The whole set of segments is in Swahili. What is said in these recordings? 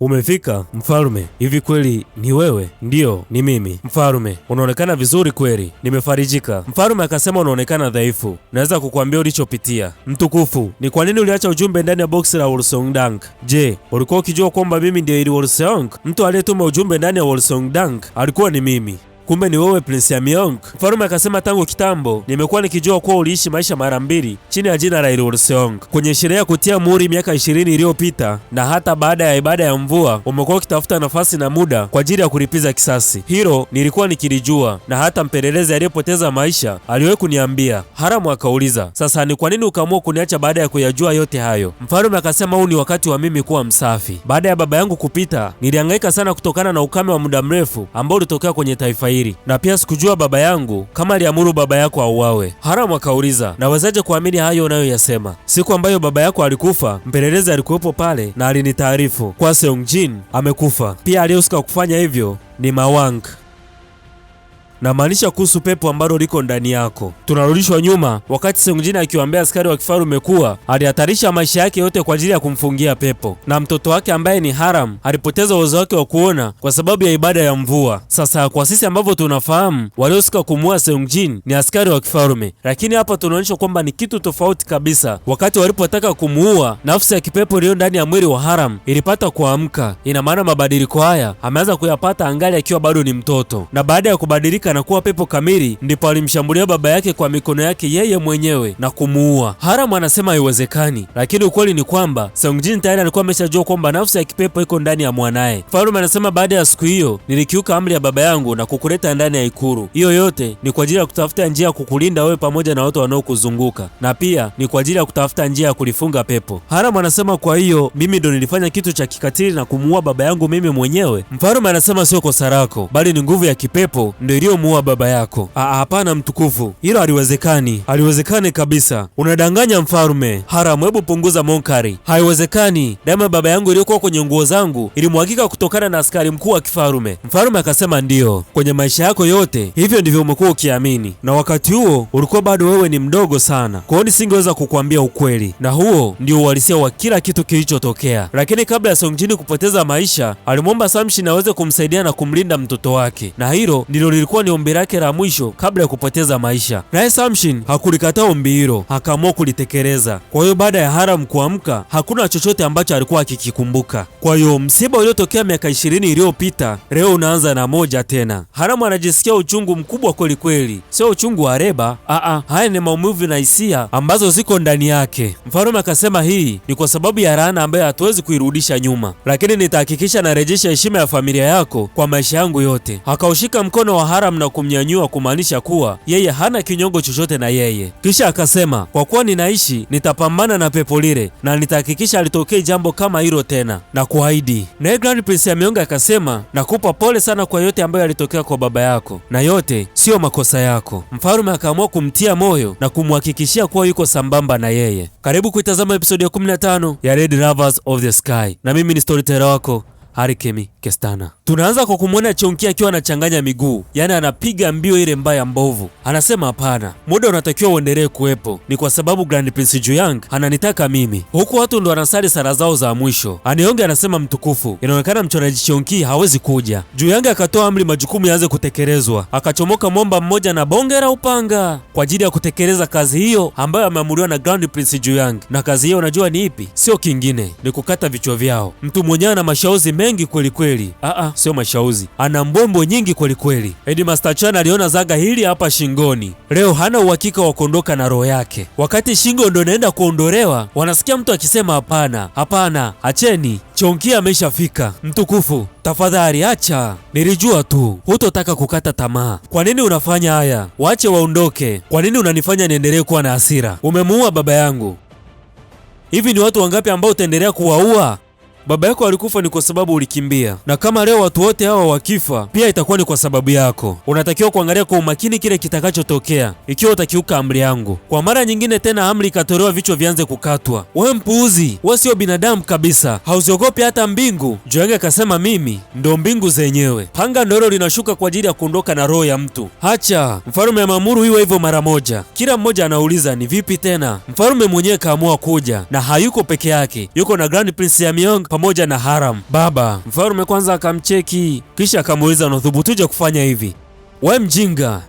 Umefika mfalme? Hivi kweli ni wewe? Ndiyo, ni mimi. Mfalme, unaonekana vizuri kweli, nimefarijika. Mfalme akasema, unaonekana dhaifu, naweza kukuambia ulichopitia. Mtukufu, ni kwa nini uliacha ujumbe ndani ya boksi la Wolsongdank? Je, ulikuwa ukijua kwamba mimi ndiye ili Wolsong? Mtu aliyetuma ujumbe ndani ya Wolsongdank alikuwa ni mimi. Kumbe ni wewe Prince ya Myong. Mfalme akasema, tangu kitambo nimekuwa nikijua kuwa uliishi maisha mara mbili chini ya jina la Ilseong. Kwenye sherehe ya kutia muhuri miaka 20 iliyopita na hata baada ya ibada ya mvua umekuwa ukitafuta nafasi na muda kwa ajili ya kulipiza kisasi. Hilo nilikuwa nikilijua, na hata mpelelezi aliyepoteza maisha aliwahi kuniambia. Haramu akauliza, sasa ni kwa nini ukaamua kuniacha baada ya kuyajua yote hayo? Mfalme akasema, huu ni wakati wa mimi kuwa msafi. Baada ya baba yangu kupita, nilihangaika sana kutokana na ukame wa muda mrefu ambao ulitokea kwenye taifa hili, na pia sikujua baba yangu kama aliamuru baba yako auawe. Haramu akauliza, nawezaje kuamini hayo unayoyasema? Siku ambayo baba yako alikufa, mpelelezi alikuwepo pale na alinitaarifu kwa Seongjin amekufa. Pia aliyehusika kufanya hivyo ni Mawang. Namaanisha kuhusu pepo ambalo liko ndani yako. Tunarudishwa nyuma wakati Seongjin akiwaambia askari wa kifalme kuwa alihatarisha maisha yake yote kwa ajili ya kumfungia pepo, na mtoto wake ambaye ni Haram alipoteza uwezo wake wa kuona kwa sababu ya ibada ya mvua. Sasa kwa sisi ambavyo tunafahamu, waliohusika kumuua Seongjin ni askari wa kifalme, lakini hapa tunaonyeshwa kwamba ni kitu tofauti kabisa. Wakati walipotaka kumuua, nafsi ya kipepo iliyo ndani ya mwili wa Haram ilipata kuamka. Ina maana mabadiliko haya ameanza kuyapata angali akiwa bado ni mtoto, na baada ya kubadilika na kuwa pepo kamili, ndipo alimshambulia baba yake kwa mikono yake yeye mwenyewe na kumuua. Haram anasema haiwezekani, lakini ukweli ni kwamba Seongjin tayari alikuwa ameshajua kwamba nafsi ya kipepo iko ndani ya mwanaye. Mfalme anasema, baada ya siku hiyo nilikiuka amri ya baba yangu na kukuleta ndani ya ikulu. Hiyo yote ni kwa ajili ya kutafuta njia ya kukulinda wewe pamoja na watu wanaokuzunguka, na pia ni kwa ajili ya kutafuta njia ya kulifunga pepo. Haram anasema, kwa hiyo mimi ndo nilifanya kitu cha kikatili na kumuua baba yangu mimi mwenyewe? Mfalme anasema, sio kosa lako, bali ni nguvu ya kipepo ndio iliyomuua baba yako. Hapana mtukufu, hilo haliwezekani. Haliwezekani kabisa, unadanganya mfalme. Haram, hebu punguza monkari. Haiwezekani, damu ya baba yangu iliyokuwa kwenye nguo zangu ilimwagika kutokana na askari mkuu wa kifalme. Mfalme akasema, ndiyo, kwenye maisha yako yote hivyo ndivyo umekuwa ukiamini, na wakati huo ulikuwa bado wewe ni mdogo sana, kwa hiyo nisingeweza kukuambia ukweli, na huo ndio uhalisia wa kila kitu kilichotokea. Lakini kabla ya Seongjin kupoteza maisha, alimwomba Samshin aweze kumsaidia na kumlinda mtoto wake, na hilo ndilo lilikuwa ni ombi lake la mwisho kabla ya kupoteza maisha. Naye Samshin hakulikataa ombi hilo, akaamua kulitekeleza. Kwa hiyo baada ya Haram kuamka, hakuna chochote ambacho alikuwa akikikumbuka. Kwa hiyo msiba uliotokea miaka 20 iliyopita leo unaanza na moja tena. Haram anajisikia uchungu mkubwa kweli kweli, sio uchungu wa reba. Haya ni maumivu na hisia ambazo ziko ndani yake. Mfalme akasema, hii ni kwa sababu ya laana ambayo hatuwezi kuirudisha nyuma, lakini nitahakikisha narejesha heshima ya familia yako kwa maisha yangu yote. Akaushika mkono wa Haram na kumnyanyua, kumaanisha kuwa yeye hana kinyongo chochote na yeye. Kisha akasema, kwa kuwa ninaishi nitapambana na pepo lile na nitahakikisha alitokee jambo kama hilo tena na kuahidi. Naye Grand Prince ya Myong akasema, nakupa pole sana kwa yote ambayo yalitokea kwa baba yako, na yote sio makosa yako. Mfalme akaamua kumtia moyo na kumhakikishia kuwa yuko sambamba na yeye. Karibu kuitazama episodi ya 15 ya Red Lovers of the Sky, na mimi ni storyteller wako Harikemi Kestana. Tunaanza kwa kumwona Cheonki akiwa anachanganya miguu, yaani anapiga mbio ile mbaya mbovu. Anasema, hapana, muda unatakiwa uendelee kuwepo, ni kwa sababu Grand Prince Juyang ananitaka mimi. Huku watu ndo wanasali sala zao za mwisho. Anionge anasema, mtukufu, inaonekana mchoraji Cheonki hawezi kuja. Juyang akatoa amri majukumu yaanze kutekelezwa. Akachomoka mwamba mmoja na bonge la upanga kwa ajili ya kutekeleza kazi hiyo ambayo ameamuriwa na Grand Prince Juyang. Na kazi hiyo unajua ni ipi? Sio kingine, ni kukata vichwa vyao. Mtu mwenyewe ana mashauzi mengi kweli kweli. Sio mashauzi, ana mbombo nyingi kweli kweli. Headmaster Chan aliona zaga hili hapa shingoni. Leo hana uhakika wa kuondoka na roho yake. Wakati shingo ndo inaenda kuondolewa, wanasikia mtu akisema, hapana, hapana, acheni, Cheonki ameshafika. Mtukufu, tafadhali acha. Nilijua tu hutotaka kukata tamaa. Kwa nini unafanya haya? Waache waondoke. Kwa nini unanifanya niendelee kuwa na hasira? Umemuua baba yangu. Hivi ni watu wangapi ambao utaendelea kuwaua? Baba yako alikufa ni kwa sababu ulikimbia, na kama leo watu wote hawa wakifa pia itakuwa ni kwa sababu yako. Unatakiwa kuangalia kwa umakini kile kitakachotokea ikiwa utakiuka amri yangu. Kwa mara nyingine tena amri ikatolewa, vichwa vianze kukatwa. Wewe mpuuzi, wewe sio binadamu kabisa, hauziogopi hata mbingu. Juyang akasema, mimi ndo mbingu zenyewe. Panga ndoro linashuka kwa ajili ya kuondoka na roho ya mtu. Hacha, mfalme ameamuru iwe hivyo mara moja. Kila mmoja anauliza ni vipi tena? Mfalme mwenyewe kaamua kuja, na hayuko peke yake, yuko na Grand Prince ya Myong pamoja na Haram. Baba, mfalme kwanza akamcheki, kisha akamuuliza, unathubutuje kufanya hivi? We mjinga,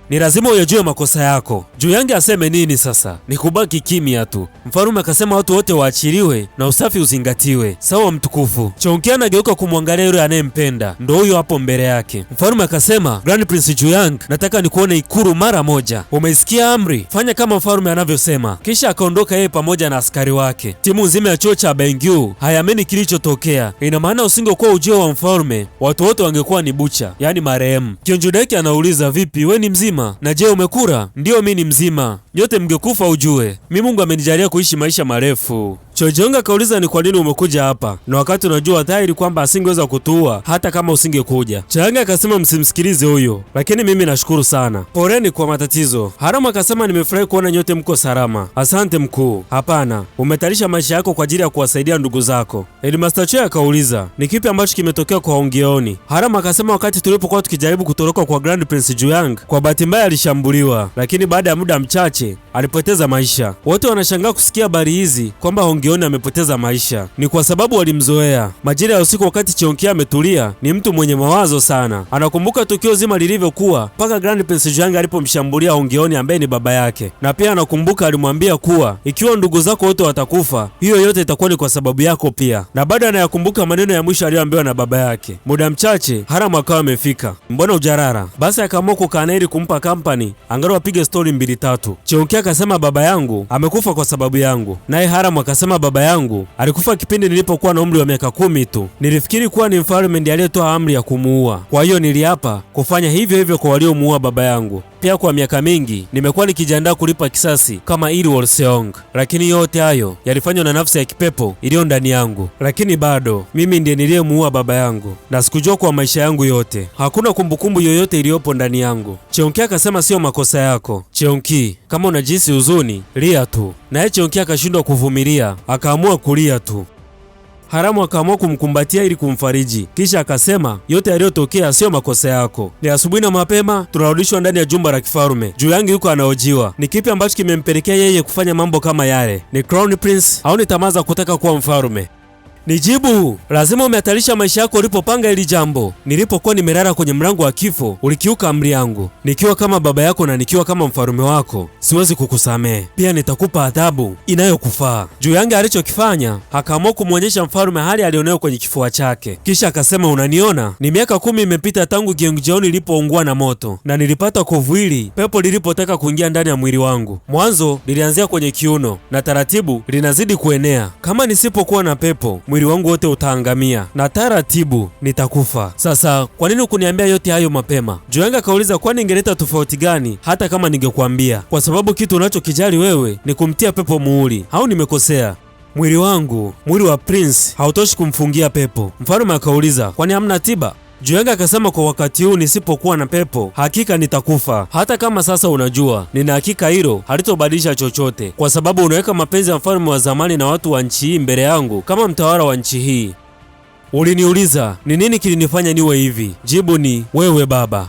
ni lazima uyajue makosa yako. Juyange aseme nini sasa? Ni kubaki kimya tu. Mfalme akasema watu wote waachiliwe na usafi uzingatiwe. Sawa mtukufu. Chongqing anageuka kumwangalia yule anayempenda, ndo huyo hapo mbele yake. Mfalme akasema, Grand Prince Juyang, nataka nikuone ikulu mara moja. Umeisikia amri? Fanya kama mfalme anavyosema. Kisha akaondoka yeye pamoja na askari wake. Timu nzima ya chuo cha Beingyu hayamini kilichotokea. Ina maana usingekuwa ujio wa mfalme, watu wote wangekuwa ni bucha, yani marehemu. Kionjudeki anauliza, vipi, we ni mzima? Na je, umekura? Ndio, mimi ni mzima. Nyote mngekufa ujue. Mimi Mungu amenijalia kuishi maisha marefu. Chojong akauliza, ni kwa nini umekuja hapa? Na wakati unajua dhahiri kwamba asingeweza kutua hata kama usingekuja. Chojong akasema, msimsikilize huyo, lakini mimi nashukuru sana. Poleni kwa matatizo. Haram akasema, nimefurahi kuona nyote mko salama. Asante mkuu. Hapana, umetarisha maisha yako kwa ajili ya kuwasaidia ndugu zako. Headmaster Choi akauliza, ni kipi ambacho kimetokea kwa Hongeoni? Haram akasema, wakati tulipokuwa tukijaribu kutoroka kwa Grand Prince Juyang, kwa bahati mbaya alishambuliwa, lakini baada ya muda mchache alipoteza maisha. Wote wanashangaa kusikia habari hizi kwamba Hongeoni amepoteza maisha. Ni kwa sababu walimzoea. Majira ya usiku wakati Chongqing ametulia, ni mtu mwenye mawazo sana. Anakumbuka tukio zima lilivyokuwa mpaka Grand Prince Juyang alipomshambulia Hongeoni ambaye ni baba yake. Na pia anakumbuka alimwambia kuwa ikiwa ndugu zako wote watakufa, hiyo yote itakuwa ni kwa sababu yako pia. Na bado anayakumbuka maneno ya mwisho aliyoambiwa na baba yake. Muda mchache Haram akawa amefika. Mbona ujarara? Basi akaamua kukaa naye ili kumpa kampani angalau apige stori 2-3. Chongqing akasema, baba yangu amekufa kwa sababu yangu. Naye Haram akasema, baba yangu alikufa kipindi nilipokuwa na umri wa miaka 10 tu. Nilifikiri kuwa ni mfalme ndiye aliyetoa amri ya kumuua. Kwa hiyo niliapa kufanya hivyo hivyo kwa waliomuua baba yangu. Pia kwa miaka mingi nimekuwa nikijiandaa kulipa kisasi kama Lee Wolseong. Lakini yote hayo yalifanywa na nafsi ya kipepo iliyo ndani yangu. Lakini bado mimi ndiye niliyemuua baba yangu, na sikujua kwa maisha yangu yote hakuna kumbukumbu yoyote iliyopo ndani yangu. Chongqing akasema, sio makosa yako Chongqing, kama unajisi huzuni lia tu. Naye Chongqing akashindwa kuvumilia, akaamua kulia tu. Haramu akaamua kumkumbatia ili kumfariji, kisha akasema, yote yaliyotokea sio makosa yako. Ni asubuhi na mapema tunarudishwa ndani ya jumba la kifalme. Juyang yuko anaojiwa. Ni kipi ambacho kimempelekea yeye kufanya mambo kama yale? Ni Crown Prince au ni tamaa za kutaka kuwa mfalme? Nijibu, lazima umehatarisha maisha yako ulipopanga hili jambo. Nilipokuwa nimelala kwenye mlango wa kifo, ulikiuka amri yangu. Nikiwa kama baba yako na nikiwa kama mfalme wako, siwezi kukusamehe. Pia nitakupa adhabu inayokufaa. Juyang alichokifanya, akaamua kumwonyesha mfalme hali alionayo kwenye kifua chake. Kisha akasema, unaniona? Ni miaka 10 imepita tangu Gyeongjeon ilipoungua na moto, na nilipata kovu hili pepo lilipotaka kuingia ndani ya mwili wangu. Mwanzo lilianzia kwenye kiuno na taratibu linazidi kuenea. Kama nisipokuwa na pepo, mwili wangu wote utaangamia na taratibu nitakufa. Sasa kwa nini kuniambia yote hayo mapema? Juyang akauliza, kwani ingeleta tofauti gani hata kama ningekuambia? Kwa sababu kitu unachokijali wewe ni kumtia pepo muhuri, au nimekosea? Mwili wangu, mwili wa Prince hautoshi kumfungia pepo. Mfalme akauliza, kwani hamna tiba? Juyang akasema, kwa wakati huu nisipokuwa na pepo hakika nitakufa. Hata kama sasa unajua, nina hakika hilo halitobadilisha chochote, kwa sababu unaweka mapenzi ya mfalme wa zamani na watu wa nchi hii mbele yangu kama mtawala wa nchi hii. Uliniuliza ni nini kilinifanya niwe hivi? Jibu ni wewe baba.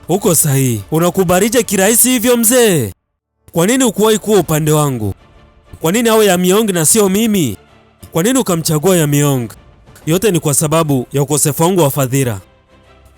Uko sahihi. Unakubalije kirahisi hivyo mzee? Kwa nini ukuwahi kuwa upande wangu? Kwa nini awe Yamyong na sio mimi? Kwa nini ukamchagua Yamyong? Yote ni kwa sababu ya ukosefu wangu wa fadhila.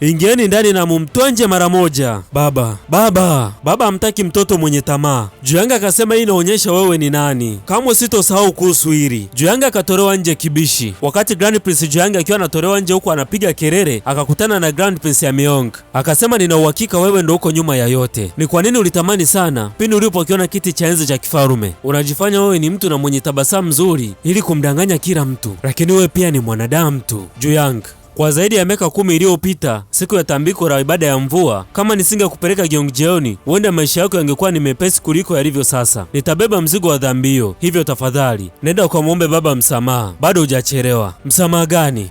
Ingieni ndani na mumtoe nje mara moja. Baba hamtaki mtoto mwenye tamaa. Juyang akasema, hii inaonyesha wewe ni nani. Kamwe sitosahau kuhusu hili. Juyang akatolewa nje kibishi. Wakati Grand Prince Juyang akiwa anatolewa nje huko anapiga kelele, akakutana na Grand Prince Yamyong. Akasema, nina uhakika wewe ndio uko nyuma ya yote. Ni kwa nini ulitamani sana pindi ulipokiona kiti cha enzi cha kifalme? Unajifanya wewe ni mtu na mwenye tabasamu nzuri ili kumdanganya kila mtu, lakini wewe pia ni mwanadamu tu. Juyang, kwa zaidi ya miaka 10 iliyopita, siku ya tambiko la ibada ya mvua, kama nisingekupeleka Gyeongjeon, huenda maisha yako yangekuwa ni mepesi kuliko yalivyo sasa. Nitabeba mzigo wa dhambi hiyo, hivyo tafadhali nenda ukamwombe baba msamaha. Bado hujachelewa. Msamaha gani?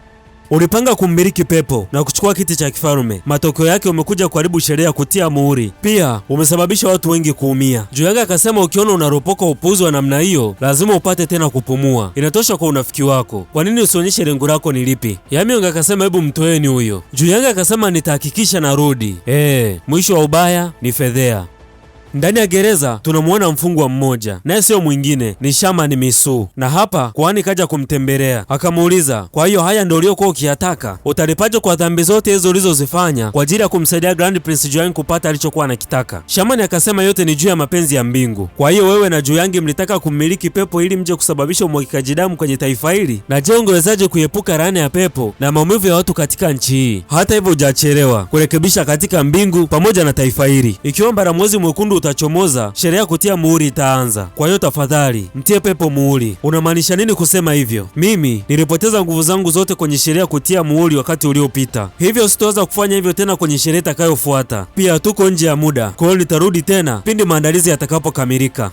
Ulipanga kummiliki pepo na kuchukua kiti cha kifalme. Matokeo yake umekuja kuharibu sheria ya kutia muhuri. Pia umesababisha watu wengi kuumia. Juyang akasema, ukiona unaropoka upuuzi wa namna hiyo, lazima upate tena kupumua. Inatosha kwa unafiki wako. Kwa nini usionyeshe lengo lako ni lipi? Yamyong akasema, hebu mtoeni huyo. Juyang akasema, nitahakikisha narudi. Mwisho wa ubaya ni fedhea. Ndani ya gereza tunamuona mfungwa mmoja, naye sio mwingine ni Shaman Misu, na hapa kuhani kaja kumtembelea akamuuliza, kwa hiyo haya ndio uliokuwa ukiyataka? Utalipaje kwa dhambi zote hizo ulizozifanya kwa ajili ya kumsaidia Grand Prince Jueyang kupata alichokuwa anakitaka? Shaman akasema yote ni juu ya mapenzi ya mbingu. Kwa hiyo wewe na Jueyang mlitaka kummiliki pepo ili mje kusababisha umwagikaji damu kwenye taifa hili? Na je, ungewezaje kuepuka laana ya pepo na maumivu ya watu katika nchi hii? Hata hivyo hujachelewa kurekebisha katika mbingu pamoja na taifa hili. Ikiwa mbara mwezi mwekundu utachomoza, sheria kutia muhuri itaanza. Kwa hiyo tafadhali mtie pepo muhuri. Unamaanisha nini kusema hivyo? Mimi nilipoteza nguvu zangu zote kwenye sheria kutia muhuri wakati uliopita, hivyo sitaweza kufanya hivyo tena kwenye sheria itakayofuata. Pia tuko nje ya muda, kwa hiyo nitarudi tena pindi maandalizi yatakapokamilika.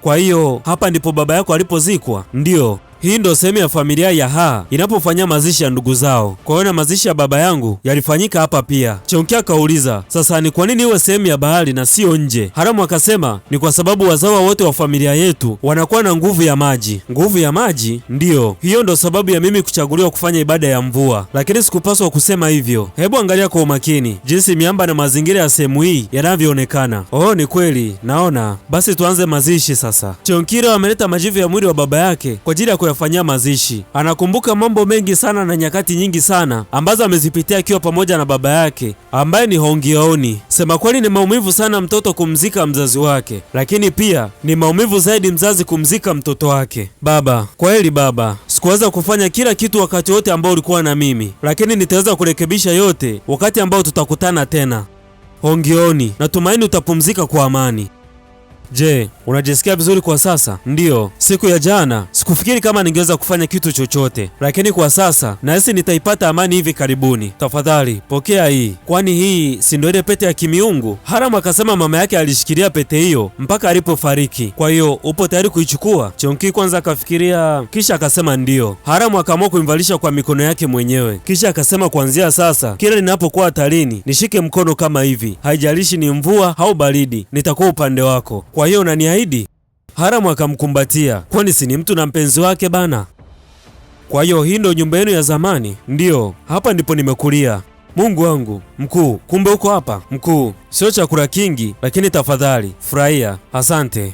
Kwa hiyo hapa ndipo baba yako alipozikwa? Ndiyo. Hii ndo sehemu ya familia ya Ha inapofanya mazishi ya ndugu zao. Kwa hiyo na mazishi ya baba yangu yalifanyika hapa pia. Cheonkia akauliza, sasa ni kwa nini iwe sehemu ya bahari na sio nje? Haramu akasema ni kwa sababu wazawa wote wa familia yetu wanakuwa na nguvu ya maji. Nguvu ya maji? Ndiyo, hiyo ndo sababu ya mimi kuchaguliwa kufanya ibada ya mvua, lakini sikupaswa kusema hivyo. Hebu angalia kwa umakini jinsi miamba na mazingira ya sehemu hii yanavyoonekana. Oh, ni kweli, naona. Basi tuanze mazishi sasa. Cheonkira ameleta majivu ya mwili wa baba yake kwa ajili ya kuyafanyia mazishi. Anakumbuka mambo mengi sana na nyakati nyingi sana ambazo amezipitia akiwa pamoja na baba yake ambaye ni Hongyeoni. Sema kweli ni maumivu sana mtoto kumzika mzazi wake, lakini pia ni maumivu zaidi mzazi kumzika mtoto wake. Baba, kweli baba, sikuweza kufanya kila kitu wakati wote ambao ulikuwa na mimi, lakini nitaweza kurekebisha yote wakati ambao tutakutana tena. Hongyeoni, natumaini utapumzika kwa amani. Je, unajisikia vizuri kwa sasa? Ndiyo, siku ya jana sikufikiri kama ningeweza kufanya kitu chochote, lakini kwa sasa nahisi nitaipata amani hivi karibuni. Tafadhali pokea hii, kwani hii si ndio ile pete ya kimiungu? Haramu akasema mama yake alishikilia pete hiyo mpaka alipofariki, kwa hiyo upo tayari kuichukua? Cheonki kwanza akafikiria, kisha akasema ndiyo. Haramu akaamua kuimvalisha kwa mikono yake mwenyewe, kisha akasema kuanzia sasa kila ninapokuwa hatarini nishike mkono kama hivi, haijalishi ni mvua au baridi, nitakuwa upande wako. Kwa hiyo unaniahidi? Haramu akamkumbatia, kwani si ni mtu na mpenzi wake bana? Kwa hiyo hii ndio nyumba yenu ya zamani? Ndiyo, hapa ndipo nimekulia. Mungu wangu mkuu, kumbe uko hapa mkuu. Sio chakula kingi, lakini tafadhali furahia. Asante.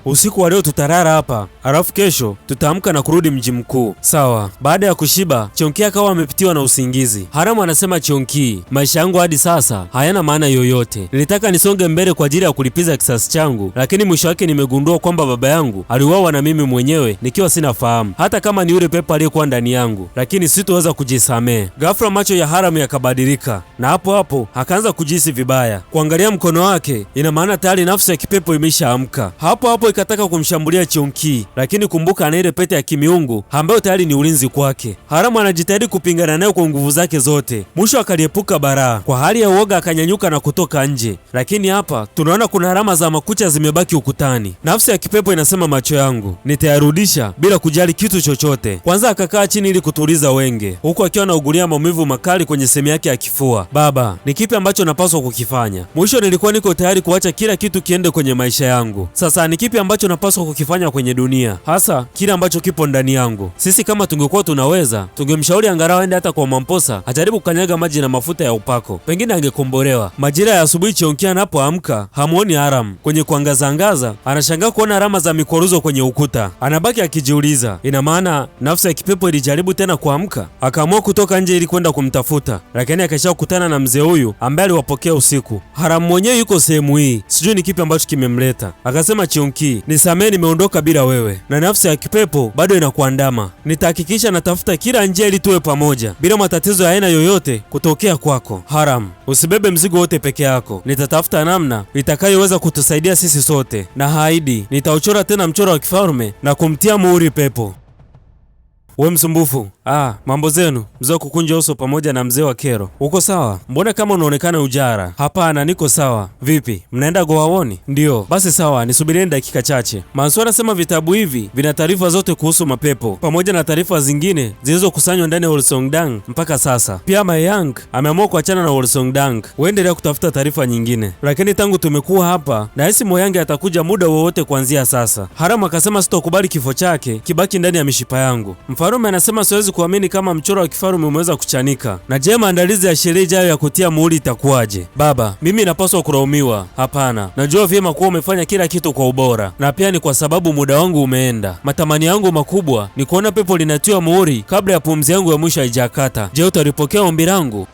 Usiku wa leo tutarara hapa, halafu kesho tutaamka na kurudi mji mkuu. Sawa. Baada ya kushiba, Cheonki akawa amepitiwa na usingizi. Haramu anasema, Cheonki, maisha yangu hadi sasa hayana maana yoyote. Nilitaka nisonge mbele kwa ajili ya kulipiza kisasi changu, lakini mwisho wake nimegundua kwamba baba yangu aliuawa na mimi mwenyewe nikiwa sina fahamu, hata kama ni yule pepo aliyekuwa ndani yangu, lakini sitoweza kujisamehe. Ghafla macho ya Haramu yakabadilika, na hapo hapo akaanza kujihisi vibaya. Kuangalia mkono wake, ina maana tayari nafsi ya kipepo imeshaamka. Hapo hapo ikataka kumshambulia Cheonki, lakini kumbuka ana ile pete ya kimiungu ambayo tayari ni ulinzi kwake. Haramu anajitahidi kupingana nayo kwa nguvu zake zote, mwisho akaliepuka baraa. Kwa hali ya uoga akanyanyuka na kutoka nje, lakini hapa tunaona kuna alama za makucha zimebaki ukutani. Nafsi ya kipepo inasema, macho yangu nitayarudisha bila kujali kitu chochote. Kwanza akakaa chini ili kutuliza wenge, huku akiwa anaugulia maumivu makali kwenye sehemu yake ya kifua. Baba, ni kipi ambacho napaswa kukifanya? Mwisho nilikuwa niko tayari kuacha kila kitu kiende kwenye maisha yangu. Sasa ni kipi ambacho napaswa kukifanya kwenye dunia, hasa kile ambacho kipo ndani yangu? Sisi kama tungekuwa tunaweza, tungemshauri angalau aende hata kwa Mamposa ajaribu kukanyaga maji na mafuta ya upako, pengine angekombolewa. Majira ya asubuhi Cheonki anapoamka hamuoni Haramu. Kwenye kuangaza angaza anashangaa kuona alama za mikwaruzo kwenye ukuta. Anabaki akijiuliza, ina maana nafsi ya kipepo ilijaribu tena kuamka? Akaamua kutoka nje ili kwenda kumtafuta, lakini akashakutana na mzee huyu ambaye aliwapokea usiku. Haramu mwenyewe yuko sehemu hii, sijui ni kipi ambacho kimemleta. Akasema, Cheonki, nisamehe, nimeondoka bila wewe na nafsi ya kipepo bado inakuandama. Nitahakikisha natafuta kila njia ili tuwe pamoja bila matatizo ya aina yoyote kutokea kwako. Haramu, usibebe mzigo wote peke yako, nitatafuta namna itakayoweza kutusaidia sisi sote, na haidi nitauchora tena mchoro wa kifalme na kumtia muhuri pepo. We msumbufu. Mambo zenu, mzee wa kukunja uso pamoja na mzee wa kero. Uko sawa? Mbona kama unaonekana ujara? Hapana, niko sawa. Vipi, mnaenda Gowawoni? Ndio. Basi sawa, nisubirieni dakika chache. Mansu anasema vitabu hivi vina taarifa zote kuhusu mapepo pamoja na taarifa zingine zilizokusanywa ndani ya Wolsongdang mpaka sasa. Pia Mayang ameamua kuachana na Wolsongdang, uendelea kutafuta taarifa nyingine, lakini tangu tumekuwa hapa nahisi Moyange atakuja muda wowote kuanzia sasa. Haramu akasema sitokubali kifo chake kibaki ndani ya mishipa yangu. Mfarume anasema siwezi kuamini kama mchoro wa kifaru umeweza kuchanika. Na je, maandalizi ya sherehe ijayo ya kutia muhuri itakuwaje? Baba, mimi napaswa kulaumiwa? Hapana, najua vyema kuwa umefanya kila kitu kwa ubora, na pia ni kwa sababu muda wangu umeenda. Matamanio yangu makubwa ni kuona pepo linatiwa muhuri kabla ya pumzi yangu ya mwisho haijakata. Je, utalipokea ombi langu?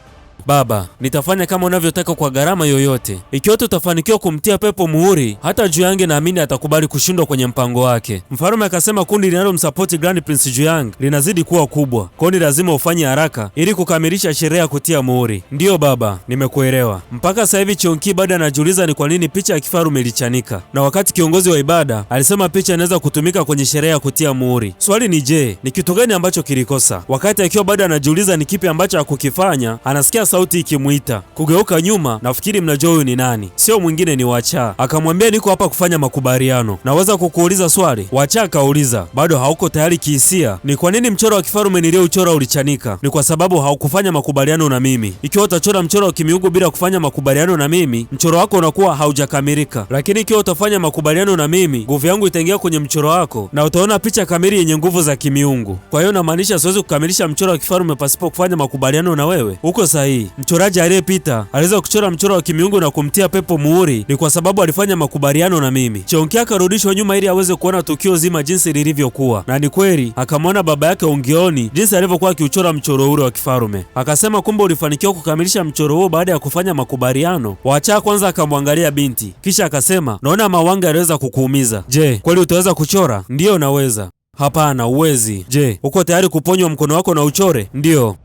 Baba, nitafanya kama unavyotaka kwa gharama yoyote. Ikiwa tutafanikiwa kumtia pepo muhuri, hata Juyang naamini atakubali kushindwa kwenye mpango wake. Mfalme akasema kundi linalomsapoti Grand Prince Juyang linazidi kuwa kubwa, kwa hiyo lazima ufanye haraka ili kukamilisha sherehe ya kutia muhuri. Ndiyo baba, nimekuelewa. Mpaka sasa hivi Chongqing bado anajiuliza ni kwa nini picha ya kifaru ilichanika, na wakati kiongozi wa ibada alisema picha inaweza kutumika kwenye sherehe ya kutia muhuri. Swali ni je, ni kitu gani ambacho kilikosa? Wakati akiwa bado anajiuliza ni kipi ambacho hakukifanya, anasikia sauti ikimuita. Kugeuka nyuma, nafikiri mnajua huyu ni nani. Sio mwingine, ni Wacha. Akamwambia niko hapa kufanya makubaliano, naweza kukuuliza swali? Wacha akauliza bado hauko tayari kihisia? Ni kwa nini mchoro wa kifaru niliyouchora ulichanika? Ni kwa sababu haukufanya makubaliano na mimi. Ikiwa utachora mchoro wa kimiungu bila kufanya makubaliano na mimi, mchoro wako unakuwa haujakamilika. Lakini ikiwa utafanya makubaliano na mimi, nguvu yangu itaingia kwenye mchoro wako na utaona picha kamili yenye nguvu za kimiungu. Kwa hiyo namaanisha siwezi kukamilisha mchoro wa kifaru pasipo kufanya makubaliano na wewe. Uko sahihi. Mchoraji aliyepita aliweza kuchora mchoro wa kimiungu na kumtia pepo muhuri ni kwa sababu alifanya makubaliano na mimi. Chongqing akarudishwa nyuma ili aweze kuona tukio zima jinsi lilivyokuwa, na ni kweli akamwona baba yake Ongioni jinsi alivyokuwa akiuchora mchoro ule wa kifarume. Akasema kumbe ulifanikiwa kukamilisha mchoro huo baada ya kufanya makubaliano. Wacha kwanza akamwangalia binti, kisha akasema naona mawanga aliweza kukuumiza. Je, kweli utaweza kuchora? Ndiyo, naweza. Hapana, uwezi. Je, uko tayari kuponywa mkono wako na uchore? Ndiyo.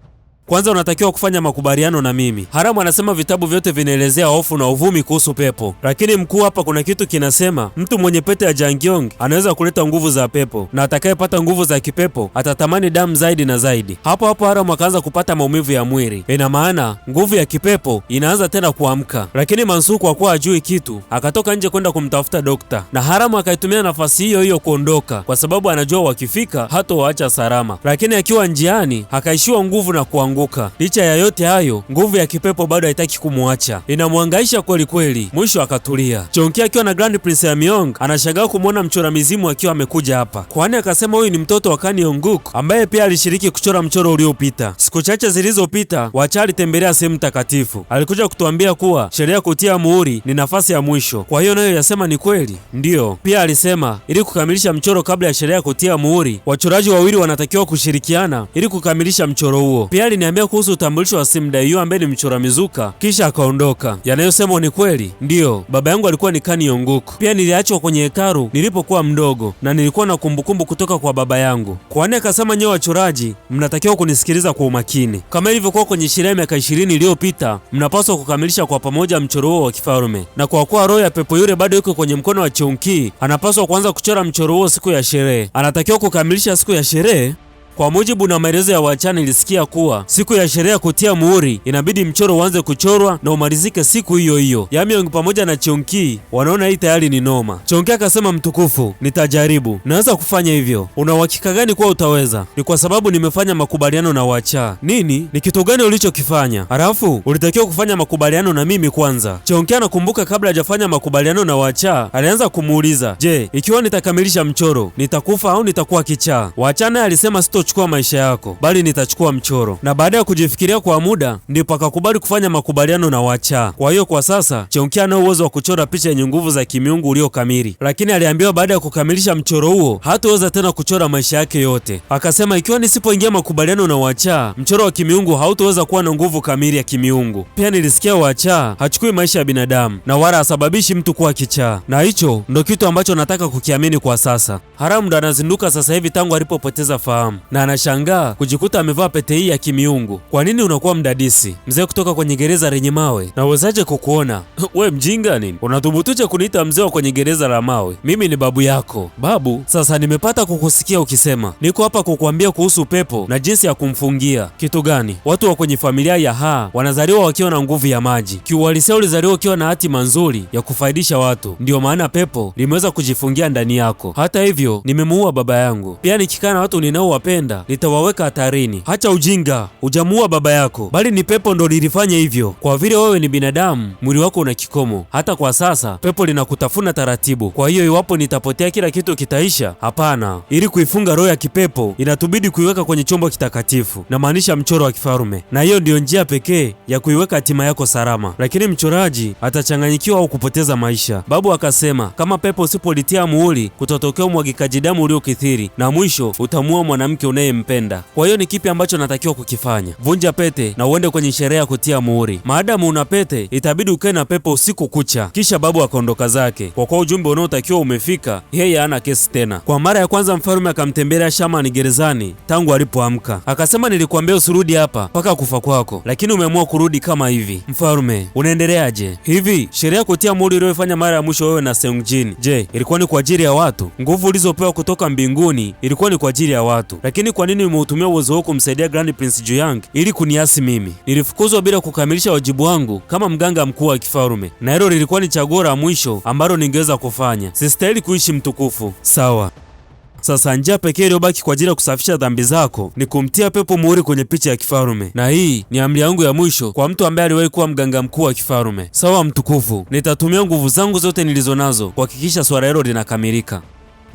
Kwanza unatakiwa kufanya makubaliano na mimi. Haramu anasema vitabu vyote vinaelezea hofu na uvumi kuhusu pepo, lakini mkuu, hapa kuna kitu kinasema mtu mwenye pete ya Jangyong anaweza kuleta nguvu za pepo, na atakayepata nguvu za kipepo atatamani damu zaidi na zaidi. Hapo hapo Haramu akaanza kupata maumivu ya mwili. Ina maana nguvu ya kipepo inaanza tena kuamka. Lakini Mansu kwa kuwa hajui kitu, akatoka nje kwenda kumtafuta dokta, na Haramu akaitumia nafasi hiyo hiyo kuondoka, kwa sababu anajua wakifika hatowaacha salama. Lakini akiwa njiani akaishiwa nguvu na kuanguka. Licha ya yote hayo, nguvu ya kipepo bado haitaki kumwacha, inamwangaisha kweli kweli. Mwisho akatulia. Chongqing akiwa na Grand Prince ya Myong anashangaa kumwona mchora mizimu akiwa amekuja hapa, kwani akasema huyu ni mtoto wa Kan Yong-guk ambaye pia alishiriki kuchora mchoro uliopita. Siku chache zilizopita, Wacha alitembelea sehemu takatifu. Alikuja kutuambia kuwa sherehe ya kutia muhuri ni nafasi ya mwisho. Kwa hiyo nayo yasema ni kweli? Ndiyo. Pia alisema ili kukamilisha mchoro kabla ya sherehe ya kutia muhuri, wachoraji wawili wanatakiwa kushirikiana ili kukamilisha mchoro huo. Pia aliniambia kuhusu utambulisho wa Sim Dae-yu ambaye ni mchora mizuka, kisha akaondoka. Yanayosema ni kweli? Ndiyo, baba yangu alikuwa ni Kan Yong-guk. Pia niliachwa kwenye hekalu nilipokuwa mdogo na nilikuwa na kumbukumbu kutoka kwa baba yangu. Kwani akasema nyewe wachoraji mnatakiwa kunisikiliza kwa umakini. Kama ilivyokuwa kwenye sherehe ya miaka 20 iliyopita, mnapaswa kukamilisha kwa pamoja mchoro huo wa kifarume. Na kwa kuwa roho ya pepo yule bado yuko kwenye mkono wa Chongqing, anapaswa kuanza kuchora mchoro huo siku ya sherehe. Anatakiwa kukamilisha siku ya sherehe. Kwa mujibu na maelezo ya Wacha, nilisikia kuwa siku ya sherehe ya kutia muhuri inabidi mchoro uanze kuchorwa na umalizike siku hiyo hiyo. Myong pamoja na Chongqing wanaona hii tayari ni noma. Chongqing akasema, mtukufu, nitajaribu, naweza kufanya hivyo. Una uhakika gani kuwa utaweza? Ni kwa sababu nimefanya makubaliano na Wacha. Nini? Ni kitu gani ulichokifanya? Halafu ulitakiwa kufanya makubaliano na mimi kwanza. Chongqing anakumbuka kabla hajafanya makubaliano na Wacha alianza kumuuliza, je, ikiwa nitakamilisha mchoro nitakufa au nitakuwa kichaa? Wacha naye alisema chukua maisha yako, bali nitachukua mchoro. Na baada ya kujifikiria kwa muda, ndipo akakubali kufanya makubaliano na Wacha. Kwa hiyo kwa sasa Chongqing ana uwezo wa kuchora picha yenye nguvu za kimiungu ulio kamili, lakini aliambiwa baada ya kukamilisha mchoro huo hataweza tena kuchora maisha yake yote. Akasema ikiwa nisipoingia makubaliano na Wacha, mchoro wa kimiungu hautaweza kuwa na nguvu kamili ya kimiungu. Pia nilisikia Wacha hachukui maisha ya binadamu na wala hasababishi mtu kuwa kichaa, na hicho ndo kitu ambacho nataka kukiamini kwa sasa. Haramu ndo anazinduka sasa hivi tangu alipopoteza fahamu, na anashangaa kujikuta amevaa pete hii ya kimiungu. Kwa nini unakuwa mdadisi mzee kutoka kwenye gereza lenye mawe? Nawezaje kukuona? We mjinga nini? Unathubutuje kuniita mzee wa kwenye gereza la mawe? Mimi ni babu yako. Babu? Sasa nimepata kukusikia ukisema niko hapa kukuambia kuhusu pepo na jinsi ya kumfungia. Kitu gani? Watu wa kwenye familia ya Ha wanazaliwa wakiwa na nguvu ya maji. Kiuhalisia ulizaliwa ukiwa na hatima nzuri ya kufaidisha watu, ndio maana pepo limeweza kujifungia ndani yako. Hata hivyo nimemuua baba yangu. Pia nikikaa na watu ninaowapenda ninavyowapenda litawaweka hatarini. Hacha ujinga, hujamuua baba yako, bali ni pepo ndo lilifanya hivyo. Kwa vile wewe ni binadamu, mwili wako una kikomo. Hata kwa sasa pepo linakutafuna taratibu. Kwa hiyo iwapo nitapotea kila kitu kitaisha? Hapana. Ili kuifunga roho ya kipepo inatubidi kuiweka kwenye chombo kitakatifu, na maanisha mchoro wa kifarume, na hiyo ndiyo njia pekee ya kuiweka hatima yako salama. Lakini mchoraji atachanganyikiwa au kupoteza maisha. Babu akasema kama pepo usipolitia muhuri kutatokea umwagikaji damu uliokithiri, na mwisho utamua mwanamke unayempenda. Kwa hiyo ni kipi ambacho natakiwa kukifanya? Vunja pete na uende kwenye sherehe ya kutia muhuri. Maadamu una pete, itabidi ukae na pepo usiku kucha. Kisha babu akaondoka zake. Kwa kuwa ujumbe unaotakiwa umefika, yeye hana kesi tena. Kwa mara ya kwanza mfalme akamtembelea Shamani gerezani tangu alipoamka. Akasema nilikuambia usirudi hapa mpaka kufa kwako, lakini umeamua kurudi kama hivi. Mfalme, unaendeleaje? Hivi sherehe ya kutia muhuri uliyofanya mara ya mwisho wewe na Seongjin, je, ilikuwa ni kwa ajili ya watu? Nguvu ulizopewa kutoka mbinguni ilikuwa ni kwa ajili ya watu, lakini kwa nini umeutumia uwezo wako kumsaidia Grand Prince Juyang ili kuniasi mimi? Nilifukuzwa bila kukamilisha wajibu wangu kama mganga mkuu wa kifalme, na hilo lilikuwa ni chaguo la mwisho ambalo ningeweza kufanya. Sistahili kuishi mtukufu. Sawa. Sasa njia pekee iliyobaki kwa ajili ya kusafisha dhambi zako ni kumtia pepo muhuri kwenye picha ya kifalme, na hii ni amri yangu ya mwisho kwa mtu ambaye aliwahi kuwa mganga mkuu wa kifalme. Sawa mtukufu, nitatumia nguvu zangu zote nilizonazo kuhakikisha swala hilo linakamilika.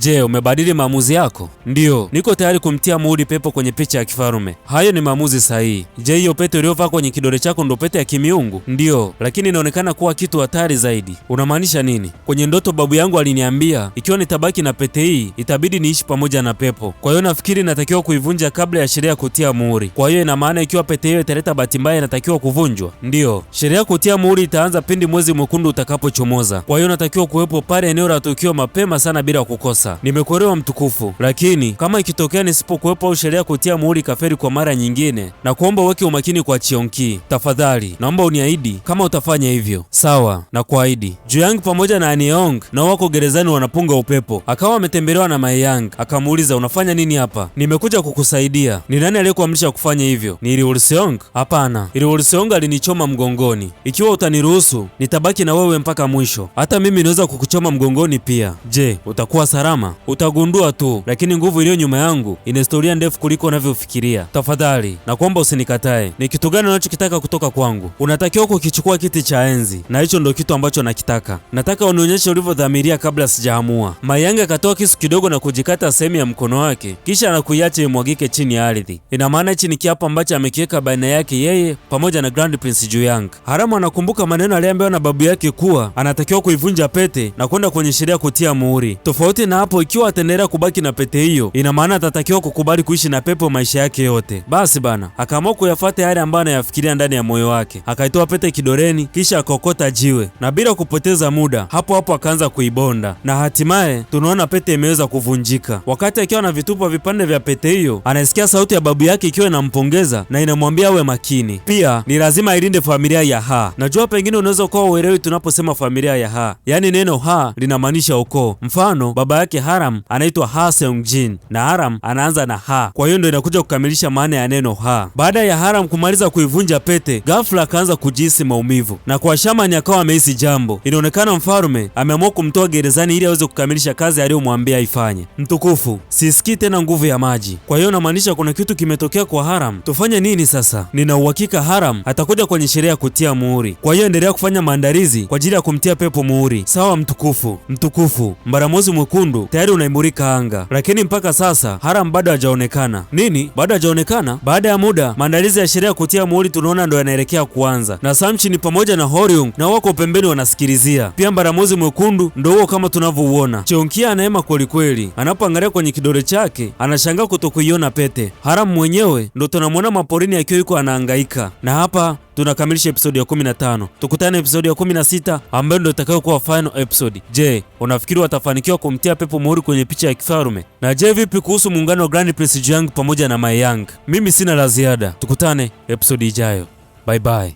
Je, umebadili maamuzi yako? Ndiyo, niko tayari kumtia muhuri pepo kwenye picha ya kifalme. Hayo ni maamuzi sahihi. Je, hiyo pete uliyovaa kwenye kidole chako ndo pete ya kimiungu? Ndiyo, lakini inaonekana kuwa kitu hatari zaidi. Unamaanisha nini? Kwenye ndoto babu yangu aliniambia ikiwa nitabaki na pete hii itabidi niishi pamoja na pepo. Kwa hiyo nafikiri natakiwa kuivunja kabla ya sherehe ya kutia muhuri. Kwa hiyo ina maana ikiwa pete hiyo italeta bahati mbaya inatakiwa kuvunjwa? Ndiyo, sherehe ya kutia muhuri itaanza pindi mwezi mwekundu utakapochomoza. Kwa hiyo natakiwa kuwepo pale eneo la tukio mapema sana bila kukosa. Nimekuelewa mtukufu, lakini kama ikitokea nisipokuwepo au sherehe ya kutia muhuri kaferi kwa mara nyingine, na kuomba uweke umakini kwa Cheonki. Tafadhali naomba uniahidi kama utafanya hivyo. Sawa, na kuahidi. Juyang pamoja na Anieong na wako gerezani wanapunga upepo. Akawa ametembelewa na Maeyang, akamuuliza unafanya nini hapa? Nimekuja kukusaidia. Ni nani aliyekuamrisha kufanya hivyo? Ni Ilulseong? Hapana, Ilulseong alinichoma mgongoni. Ikiwa utaniruhusu nitabaki na wewe mpaka mwisho. Hata mimi naweza kukuchoma mgongoni pia. Je, utakuwa salama? Utagundua tu, lakini nguvu iliyo nyuma yangu ina historia ndefu kuliko unavyofikiria. Tafadhali nakuomba usinikatae. Ni kitu gani unachokitaka kutoka kwangu? Unatakiwa kukichukua kiti cha enzi, na hicho ndio kitu ambacho nakitaka. Nataka unionyeshe ulivyodhamiria kabla sijaamua. Mayanga akatoa kisu kidogo na kujikata sehemu ya mkono wake, kisha anakuiacha imwagike chini ya ardhi. Ina maana hichi ni kiapo ambacho amekiweka baina yake yeye pamoja na Grand Prince Juyang. Haramu anakumbuka maneno aliyoambiwa na babu yake kuwa anatakiwa kuivunja pete na kwenda kwenye sherehe kutia muhuri. Tofauti na hapo, ikiwa ataendelea kubaki na pete hiyo, ina maana atatakiwa kukubali kuishi na pepo maisha yake yote. Basi bana, akaamua kuyafuata yale ambayo anayafikiria ndani ya moyo wake. Akaitoa pete kidoleni, kisha akaokota jiwe, na bila kupoteza muda hapo hapo akaanza kuibonda, na hatimaye tunaona pete imeweza kuvunjika. Wakati akiwa na vitupa vipande vya pete hiyo, anasikia sauti ya babu yake ikiwa inampongeza na inamwambia awe makini. Pia ni lazima ailinde familia ya Ha. Najua pengine unaweza kuwa uelewi tunaposema familia ya Ha, yaani neno Ha linamaanisha ukoo. Mfano, baba yake Haram anaitwa Ha Seongjin na Haram anaanza na Ha, kwa hiyo ndio inakuja kukamilisha maana ya neno Ha. Baada ya Haram kumaliza kuivunja pete, ghafla akaanza kujihisi maumivu, na kwa Shamani akawa amehisi jambo. Inaonekana mfalme ameamua kumtoa gerezani ili aweze kukamilisha kazi aliyomwambia aifanye. Mtukufu, sisikii tena nguvu ya maji. Kwa hiyo namaanisha kuna kitu kimetokea kwa Haram. Tufanye nini sasa? Nina uhakika Haram atakuja kwenye sherehe ya kutia muhuri, kwa hiyo endelea kufanya maandalizi kwa ajili ya kumtia pepo muhuri. Sawa mtukufu. Mtukufu, mbaramozi mwekundu tayari unaimulika anga, lakini mpaka sasa Haram bado hajaonekana. Nini? Bado hajaonekana? Baada ya muda maandalizi ya sherehe ya kutia muhuri tunaona ndo yanaelekea kuanza, na Samchin pamoja na Horyung na wako pembeni wanasikilizia. Pia mbaramozi mwekundu ndo huo kama tunavyouona. Cheonkia anaema kweli kweli, anapoangalia kwenye kidole chake anashangaa kutokuiona pete. Haram mwenyewe ndo tunamwona maporini akiwa yuko anahangaika. Na hapa tunakamilisha episodi ya 15. Tukutane episodi ya 16 ambayo ndio itakayokuwa final episode. Je, unafikiri watafanikiwa kumtia pepo muhuri kwenye picha ya kifalme? Na je, vipi kuhusu muungano wa Grand Prince Juyang pamoja na Maeyang? Mimi sina la ziada. Tukutane episodi ijayo. Bye bye.